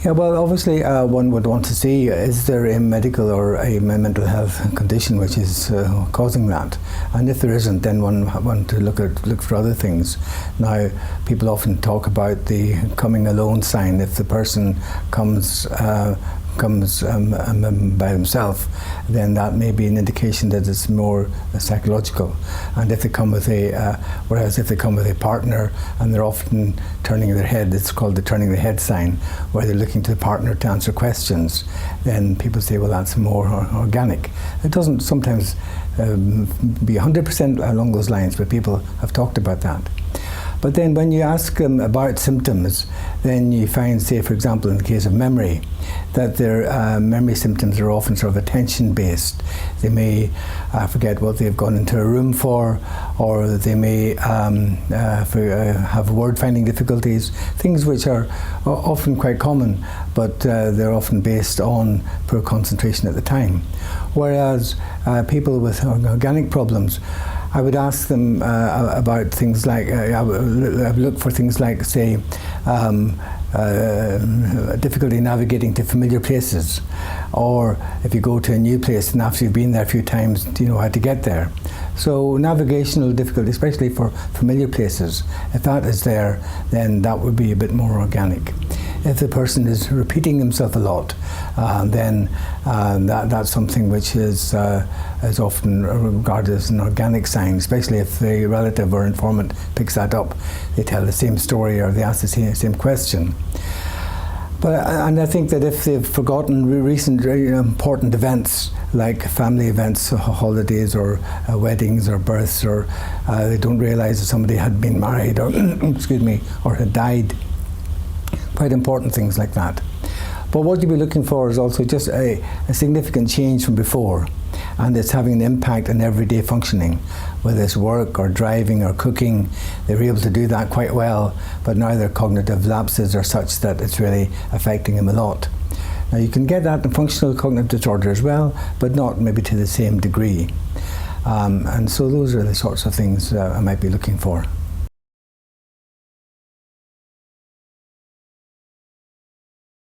Yeah, well, obviously one would want to see, is there a medical or a mental health condition which is causing that? And if there isn't, then one want to look for other things. Now, people often talk about the coming alone sign. If the person comes by himself, then that may be an indication that it's more psychological. And if they come with whereas if they come with a partner and they're often turning their head, it's called the turning the head sign, where they're looking to the partner to answer questions, then people say, well, that's more organic. It doesn't sometimes be 100% along those lines, but people have talked about that. But then when you ask them about symptoms, then you find, say, for example, in the case of memory, that their memory symptoms are often sort of attention-based. They may forget what they've gone into a room for, or they may have word-finding difficulties, things which are often quite common, but they're often based on poor concentration at the time. Whereas people with organic problems, I would ask them about things like, I would look for things like, say, difficulty navigating to familiar places, or if you go to a new place and after you've been there a few times, do you know how to get there? So navigational difficulty, especially for familiar places, if that is there, then that would be a bit more organic. If the person is repeating himself a lot, then that's something which is often regarded as an organic sign, especially if the relative or informant picks that up. They tell the same story or they ask the same question. And I think that if they've forgotten recent important events, like family events, holidays, or weddings, or births, or they don't realize that somebody had been married, or excuse me, or had died, quite important things like that. But what you'll be looking for is also just a significant change from before, and it's having an impact on everyday functioning, whether it's work or driving or cooking. They were able to do that quite well, but now their cognitive lapses are such that it's really affecting them a lot. Now you can get that in functional cognitive disorder as well, but not maybe to the same degree. And so those are the sorts of things I might be looking for.